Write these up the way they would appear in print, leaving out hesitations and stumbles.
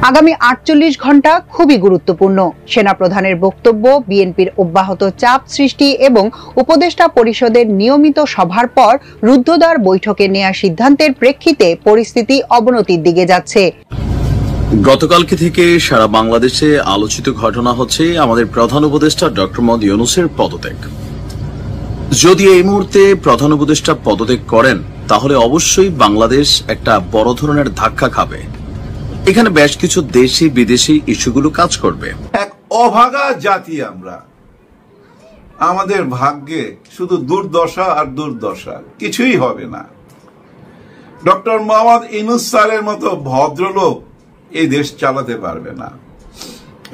আগামী ৪৮ ঘন্টা খুবই গুরুত্বপূর্ণ। সেনাপ্রধানের বক্তব্য, বিএনপির অব্যাহত চাপ সৃষ্টি এবং উপদেষ্টা পরিষদের নিয়মিত সভার পর রুদ্ধদ্বার বৈঠকে নেওয়া সিদ্ধান্তের প্রেক্ষিতে পরিস্থিতি অবনতির দিকে যাচ্ছে। গতকালকে থেকে সারা বাংলাদেশে আলোচিত ঘটনা হচ্ছে আমাদের প্রধান উপদেষ্টা ডক্টর মোহাম্মদ ইউনূসের পদত্যাগ। যদি এই মুহূর্তে প্রধান উপদেষ্টা পদত্যাগ করেন তাহলে অবশ্যই বাংলাদেশ একটা বড় ধরনের ধাক্কা খাবে। এখানে বেশ কিছু দেশি বিদেশি ইস্যুগুলো কাজ করবে। এক অভাগা জাতি আমরা, আমাদের ভাগ্যে শুধু দুর্দশা আর দুর্দশা, কিছুই হবে না। ডক্টর মোহাম্মদ ইউনূস স্যারের মতো ভদ্রলোক এই দেশ চালাতে পারবে না।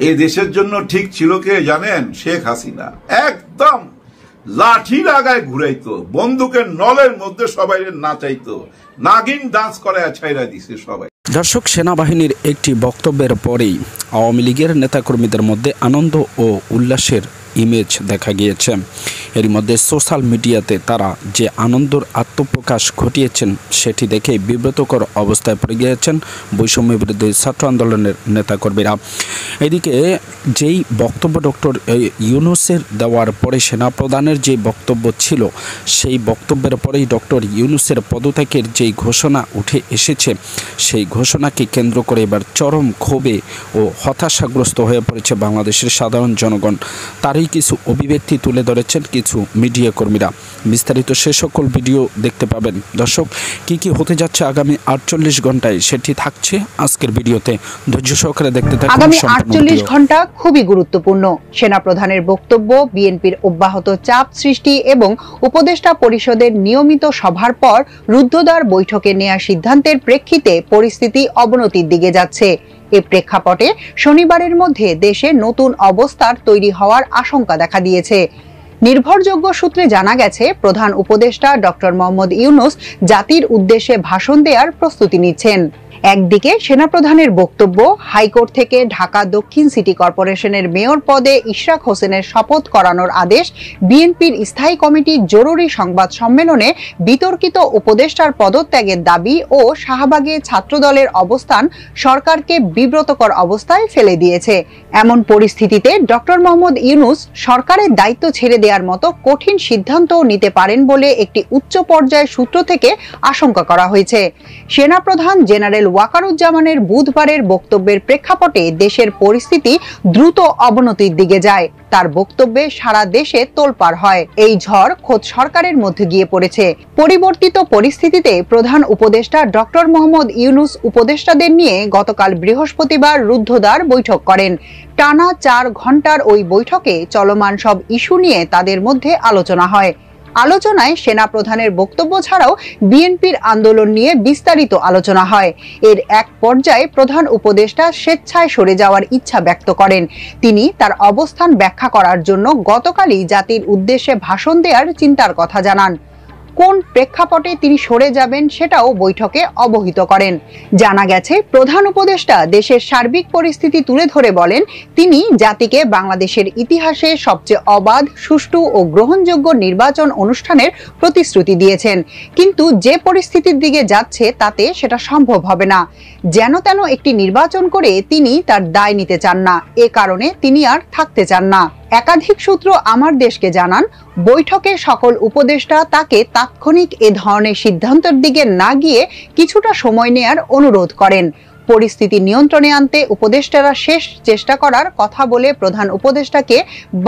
এই দেশের জন্য ঠিক ছিল কে জানেন? শেখ হাসিনা। একদম লাঠি লাগায় ঘুরাইতো, বন্দুকের নলের মধ্যে সবাই নাচাইতো, নাগিন ডান্স করে ছাইরা দিছে সবাই। দর্শক, সেনাবাহিনীর একটি বক্তব্যের পরেই আওয়ামী লীগের নেতাকর্মীদের মধ্যে আনন্দ ও উল্লাসের ইমেজ দেখা গিয়েছে। এর মধ্যে সোশ্যাল মিডিয়াতে তারা যে আনন্দর আত্মপ্রকাশ ঘটিয়েছেন সেটি দেখে বিব্রতকর অবস্থায় পড়ে গিয়েছেন বৈষম্য বিরোধী ছাত্র আন্দোলনের নেতাকর্মীরা। এদিকে যেই বক্তব্য ডক্টর ইউনূসের দেওয়ার পরে সেনাপ্রধানের যে বক্তব্য ছিল, সেই বক্তব্যের পরেই ডক্টর ইউনূসের পদত্যাগের যেই ঘোষণা উঠে এসেছে, সেই ঘোষণাকে কেন্দ্র করে এবার চরম ক্ষোভে ও হতাশাগ্রস্ত হয়ে পড়েছে বাংলাদেশের সাধারণ জনগণ। তারই কিছু অভিব্যক্তি তুলে ধরেছেন কিছু মিডিয়া কর্মীরা। বিস্তারিত সে সকল ভিডিও দেখতে পাবেন। দর্শক, কি হতে যাচ্ছে আগামী ৪৮ ঘন্টায় সেটি থাকছে আজকের ভিডিওতে। ধৈর্য সহকারে দেখতে থাকুন। আগামী ৪৮ ঘন্টা খুবই গুরুত্বপূর্ণ। সেনাপ্রধানের বক্তব্য, বিএনপির অব্যাহত চাপ সৃষ্টি এবং উপদেষ্টা পরিষদের নিয়মিত সভার পর রুদ্ধদ্বার বৈঠকে নেওয়া সিদ্ধান্তের প্রেক্ষিতে পরিস্থিতি অবনতির দিকে যাচ্ছে। এ প্রেক্ষাপটে শনিবারের মধ্যে দেশে নতুন অবস্থার তৈরি হওয়ার আশঙ্কা দেখা দিয়েছে। নির্ভরযোগ্য সূত্রে জানা গেছে, প্রধান উপদেষ্টা ডক্টর মোহাম্মদ ইউনূস জাতির উদ্দেশ্যে ভাষণ দেওয়ার প্রস্তুতি নিচ্ছেন। একদিকে সেনাপ্রধানের বক্তব্য, হাইকোর্ট থেকে ঢাকা দক্ষিণ সিটি কর্পোরেশনের মেয়র পদে ইশরাক হোসেনের শপথ করানোর আদেশ, বিএনপির স্থায়ী কমিটির জরুরি সংবাদ সম্মেলনে বিতর্কিত উপদেষ্টার পদত্যাগের দাবি ও শাহবাগে ছাত্রদলের অবস্থান সরকারকে বিব্রতকর অবস্থায় ফেলে দিয়েছে। এমন পরিস্থিতিতে ডক্টর মোহাম্মদ ইউনূস সরকারের দায়িত্ব ছেড়ে দেওয়ার মতো কঠিন সিদ্ধান্তও নিতে পারেন বলে একটি উচ্চ পর্যায়ের সূত্র থেকে আশঙ্কা করা হয়েছে। সেনাপ্রধান জেনারেল ওয়াকারুজ্জামানের বুধবারের বক্তব্যের প্রেক্ষাপটে দেশের পরিস্থিতি দ্রুত অবনতির দিকে যায়। তার বক্তব্যে সারা দেশে তোলপাড় হয়। এই ঝড় খোদ সরকারের মধ্যে গিয়ে পড়েছে। পরিবর্তিত পরিস্থিতিতে প্রধান উপদেষ্টা ডক্টর মোহাম্মদ ইউনূস উপদেষ্টাদের নিয়ে গতকাল বৃহস্পতিবার রুদ্ধদ্বার বৈঠক করেন। টানা ৪ ঘন্টার ওই বৈঠকে চলমান সব ইস্যু নিয়ে তাদের মধ্যে আলোচনা হয়। আলোচনায় সেনাপ্রধানের বক্তব্য ছাড়াও বিএনপির আন্দোলন নিয়ে বিস্তারিত আলোচনা হয়। এর এক পর্যায়ে প্রধান উপদেষ্টা স্বেচ্ছায় সরে যাওয়ার ইচ্ছা ব্যক্ত করেন। তিনি তার অবস্থান ব্যাখ্যা করার জন্য গতকালই জাতির উদ্দেশ্যে ভাষণ দেওয়ার চিন্তার কথা জানান। কোন প্রেক্ষাপটে তিনি সরে যাবেন সেটাও বৈঠকে অবহিত করেন। জানা গেছে, প্রধান উপদেষ্টা দেশের সার্বিক পরিস্থিতি তুলে ধরে বলেন, তিনি জাতিকে বাংলাদেশের ইতিহাসে সবচেয়ে অবাধ, সুষ্ঠু ও গ্রহণযোগ্য নির্বাচন অনুষ্ঠানের প্রতিশ্রুতি দিয়েছেন। কিন্তু যে পরিস্থিতির দিকে যাচ্ছে তাতে সেটা সম্ভব হবে না। যেন তেন একটি নির্বাচন করে তিনি তার দায় নিতে চান না। এ কারণে তিনি আর থাকতে চান না। একাধিক সূত্র আমার দেশকে জানান, বৈঠকে সকল উপদেষ্টা তাকে তাৎক্ষণিক এ ধরনের সিদ্ধান্তের দিকে না গিয়ে কিছুটা সময় নেয়ার অনুরোধ করেন। পরিস্থিতি নিয়ন্ত্রণে আনতে উপদেষ্টারা শেষ চেষ্টা করার কথা বলে প্রধান উপদেষ্টাকে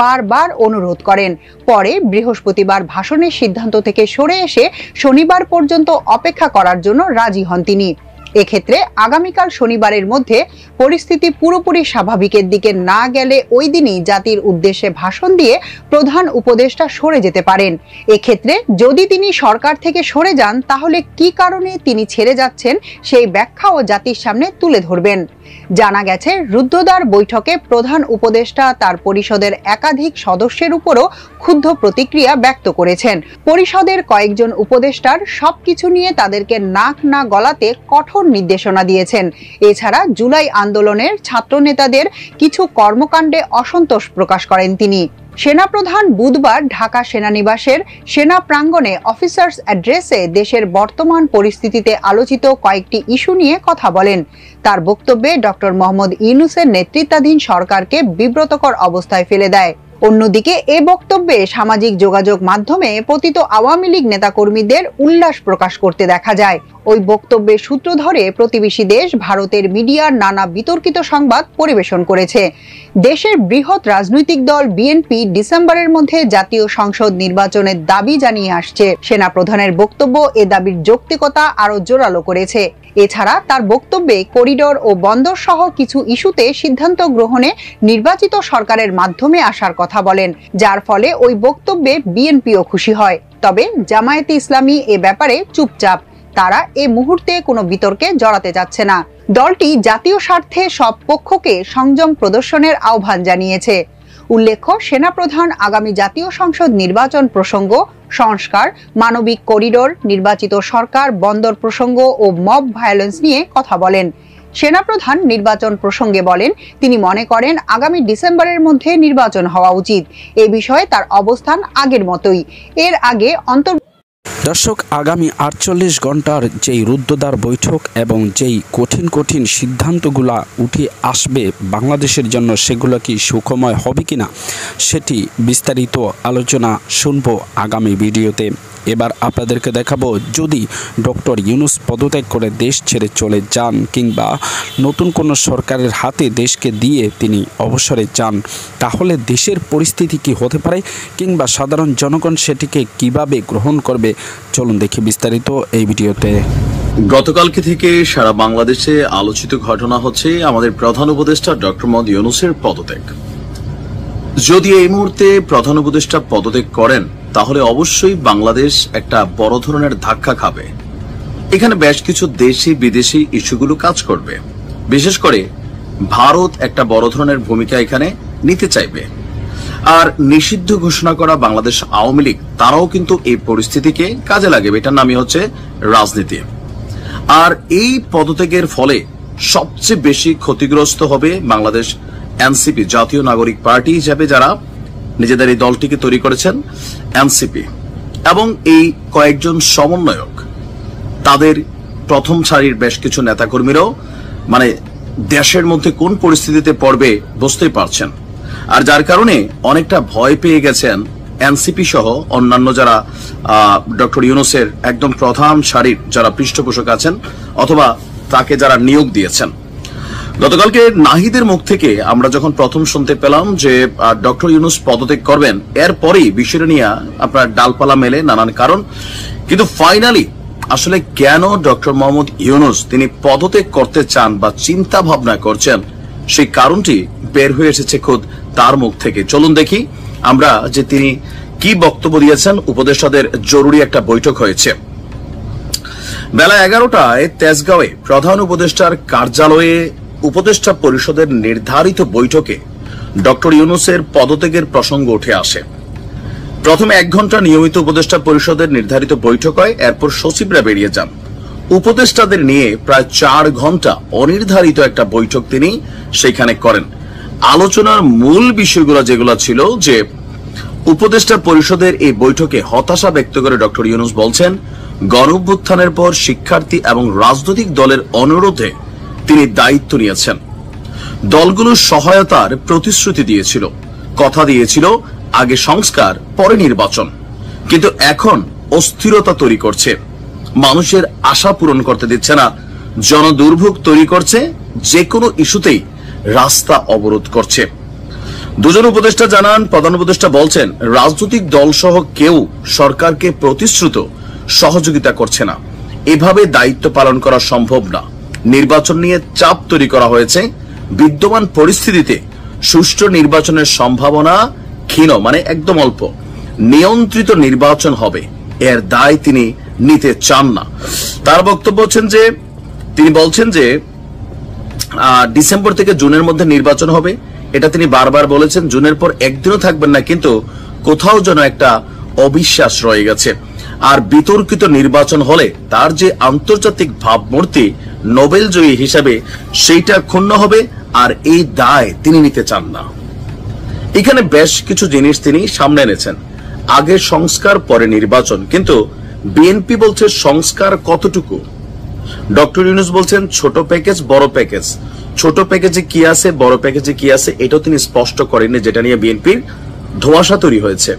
বারবার অনুরোধ করেন। পরে বৃহস্পতিবার ভাষণের সিদ্ধান্ত থেকে সরে এসে শনিবার পর্যন্ত অপেক্ষা করার জন্য রাজি হন তিনি। এক্ষেত্রে আগামীকাল শনিবারের মধ্যে পরিস্থিতি পুরোপুরি স্বাভাবিকের দিকে না গেলে ওই দিনই জাতির উদ্দেশ্যে ভাষণ দিয়ে প্রধান উপদেষ্টা সরে যেতে পারেন। এক্ষেত্রে যদি তিনি সরকার থেকে সরে যান তাহলে কি কারণে তিনি ছেড়ে যাচ্ছেন সেই ব্যাখ্যাও জাতির সামনে তুলে ধরবেন। জানা গেছে, রুদ্ধদ্বার বৈঠকে প্রধান উপদেষ্টা তার পরিষদের একাধিক সদস্যের উপরও ক্ষুব্ধ প্রতিক্রিয়া ব্যক্ত করেছেন। পরিষদের কয়েকজন উপদেষ্টার সবকিছু নিয়ে তাদেরকে নাক না গলাতে কঠোর নির্দেশনা দিয়েছেন। এছাড়া জুলাই আন্দোলনের ছাত্র নেতাদের কিছু কর্মকাণ্ডে অসন্তোষ প্রকাশ করেন তিনি। সেনাপ্রধান বুধবার ঢাকা সেনানিবাসের সেনা প্রাঙ্গণে অফিসার্স অ্যাড্রেসে দেশের বর্তমান পরিস্থিতিতে আলোচিত কয়েকটি ইস্যু নিয়ে কথা বলেন। তার বক্তব্যে ডক্টর মোহাম্মদ ইউনূসের নেতৃত্বাধীন সরকারকে বিব্রতকর অবস্থায় ফেলে দেয়। অন্যদিকে এ বক্তব্যে সামাজিক যোগাযোগ মাধ্যমে পতিত আওয়ামী লীগ নেতাকর্মীদের উল্লাস প্রকাশ করতে দেখা যায়। ওই বক্তব্যের সূত্র ধরে প্রতিবেশী দেশ ভারতের মিডিয়ার নানা বিতর্কিত সংবাদ পরিবেশন করেছে। দেশের বৃহৎ রাজনৈতিক দল বিএনপি ডিসেম্বরের মধ্যে জাতীয় সংসদ নির্বাচনের দাবি জানিয়ে আসছে। সেনাপ্রধানের বক্তব্য এ দাবির যৌক্তিকতা আরো জোরালো করেছে। এছাড়া তার বক্তব্যে করিডোর ও বন্দর সহ কিছু ইস্যুতে সিদ্ধান্ত গ্রহণে নির্বাচিত সরকারের মাধ্যমে আসার কথা বলেন, যার ফলে ওই বক্তব্যে বিএনপিও খুশি হয়। তবে জামায়াতে ইসলামী এ ব্যাপারে চুপচাপ। তারা এ মুহূর্তে কোনো বিতর্কে জড়াতে যাচ্ছে না। দলটি জাতীয় স্বার্থে সব পক্ষকে সংযম প্রদর্শনের আহ্বান জানিয়েছে। উল্লেখ্য, সেনাপ্রধান আগামী জাতীয় সংসদ নির্বাচন প্রসঙ্গ, সংস্কার, মানবিক করিডোর, নির্বাচিত সরকার, বন্দর প্রসঙ্গ ও মব ভায়োলেন্স নিয়ে কথা বলেন। সেনাপ্রধান নির্বাচন প্রসঙ্গে বলেন, তিনি মনে করেন আগামী ডিসেম্বরের মধ্যে নির্বাচন হওয়া উচিত। এ বিষয়ে তার অবস্থান আগের মতোই। এর আগে দর্শক, আগামী 48 ঘন্টার যেই রুদ্ধদ্বার বৈঠক এবং যেই কঠিন কঠিন সিদ্ধান্তগুলা উঠে আসবে বাংলাদেশের জন্য, সেগুলো কি সুখময় হবে কিনা সেটি বিস্তারিত আলোচনা শুনবো আগামী ভিডিওতে। এবার আপনাদেরকে দেখাবো, যদি ডক্টর ইউনূস পদত্যাগ করে দেশ ছেড়ে চলে যান কিংবা নতুন কোনো সরকারের হাতে দেশকে দিয়ে তিনি অবসরে যান, তাহলে দেশের পরিস্থিতি কি হতে পারে কিংবা সাধারণ জনগণ সেটিকে কিভাবে গ্রহণ করবে, চলুন দেখি বিস্তারিত এই ভিডিওতে। গতকালকে থেকে সারা বাংলাদেশে আলোচিত ঘটনা হচ্ছে আমাদের প্রধান উপদেষ্টা ডক্টর মোহাম্মদ ইউনূসের পদত্যাগ। যদি এই মুহূর্তে প্রধান উপদেষ্টা পদত্যাগ করেন, তাহলে অবশ্যই বাংলাদেশ একটা বড় ধরনের ধাক্কা খাবে। এখানে বেশ কিছু দেশি বিদেশি ইস্যুগুলো কাজ করবে। বিশেষ করে ভারত একটা বড় ধরনের ভূমিকা এখানে নিতে চাইবে। আর নিষিদ্ধ ঘোষণা করা বাংলাদেশ আওয়ামী লীগ তারাও কিন্তু এই পরিস্থিতিকে কাজে লাগাবে। এটার নামই হচ্ছে রাজনীতি। আর এই পদত্যাগের ফলে সবচেয়ে বেশি ক্ষতিগ্রস্ত হবে বাংলাদেশ এনসিপি, জাতীয় নাগরিক পার্টি হিসেবে যারা নিজেদের এই দলটিকে তৈরি করেছেন এনসিপি, এবং এই কয়েকজন সমন্বয়ক, তাদের প্রথম সারির বেশ কিছু নেতাকর্মীরাও মানে দেশের মধ্যে কোন পরিস্থিতিতে পড়বে বুঝতেই পারছেন। আর যার কারণে অনেকটা ভয় পেয়ে গেছেন এনসিপি সহ অন্যান্য যারা ডক্টর ইউনূসের একদম প্রধান সারির যারা পৃষ্ঠপোষক আছেন অথবা তাকে যারা নিয়োগ দিয়েছেন। গতকালকে নাহিদের মুখ থেকে আমরা যখন প্রথম শুনতে পেলাম যে ডক্টর ইউনূস পদত্যাগ করবেন, এরপরেই বিষয়টা নিয়ে আপনার ডালপালা মেলে নানান কারণ। কিন্তু ফাইনালি আসলে কেন ডক্টর মোহাম্মদ ইউনূস তিনি পদত্যাগ করতে চান বা চিন্তা ভাবনা করছেন, সেই কারণটি বের হয়ে এসেছে খোদ তার মুখ থেকে। চলুন দেখি আমরা যে তিনি কি বক্তব্য দিয়েছেন। উপদেষ্টাদের জরুরি একটা বৈঠক হয়েছে বেলা 11টায় তেজগাঁওয়ে প্রধান উপদেষ্টার কার্যালয়ে। উপদেষ্টা পরিষদের নির্ধারিত বৈঠকে ডক্টর ইউনূসের পদত্যাগের প্রসঙ্গ উঠে আসে। প্রথমে 1 ঘন্টা নিয়মিত উপদেষ্টা পরিষদের নির্ধারিত বৈঠক হয়, এরপর সচিবরা বেরিয়ে যান। উপদেষ্টাদের নিয়ে প্রায় 4 ঘন্টা অনির্ধারিত একটা বৈঠক তিনি সেখানে করেন। আলোচনার মূল বিষয়গুলো যেগুলো ছিল যে উপদেষ্টা পরিষদের এই বৈঠকে হতাশা ব্যক্ত করে ডক্টর ইউনূস বলছেন, গণঅভ্যুত্থানের পর শিক্ষার্থী এবং রাজনৈতিক দলের অনুরোধে তিনি দায়িত্ব নিয়েছেন। দলগুলোর সহায়তার প্রতিশ্রুতি দিয়েছিল, কথা দিয়েছিল আগে সংস্কার পরে নির্বাচন, কিন্তু এখন অস্থিরতা তৈরি করছে, মানুষের আশা পূরণ করতে দিচ্ছে না, জনদুর্ভোগ তৈরি করছে, যে কোনো ইস্যুতেই রাস্তা অবরোধ করছে। দুজন উপদেষ্টা জানান, প্রধান উপদেষ্টা বলছেন রাজনৈতিক দল সহ কেউ সরকারকে প্রতিশ্রুত সহযোগিতা করছে না, এভাবে দায়িত্ব পালন করা সম্ভব না। নির্বাচন নিয়ে চাপ তৈরি করা হয়েছে, বিদ্যমান পরিস্থিতিতে সুষ্ঠু নির্বাচনের সম্ভাবনা ক্ষীণ, মানে একদম অল্প। নিয়ন্ত্রিত নির্বাচন হবে, এর দায় তিনি নিতে চান না। তার বক্তব্য হচ্ছেন যে তিনি বলছেন যে ডিসেম্বর থেকে জুনের মধ্যে নির্বাচন হবে, এটা তিনি বারবার বলেছেন। জুনের পর একদিনও থাকবেন না, কিন্তু কোথাও যেন একটা অবিশ্বাস রয়ে গেছে। আর বিতর্কিত নির্বাচন হলে তার যে আন্তর্জাতিক ভাবমূর্তি নোবেল জয়ী হিসাবে সেইটা ক্ষুণ্ণ হবে, আর এই দায় তিনি নিতে চান না। এখানে বেশ কিছু জিনিস তিনি সামনে এনেছেন। আগে সংস্কার পরে নির্বাচন, কিন্তু বিএনপি বলছে সংস্কার কতটুকু? ডক্টর ইউনূস বলছেন ছোট প্যাকেজ বড় প্যাকেজ। ছোট প্যাকেজে কি আছে, বড় প্যাকেজে কি আছে, এটাও তিনি স্পষ্ট করেননি, যেটা নিয়ে বিএনপির ধোঁয়াশা তৈরি হয়েছে।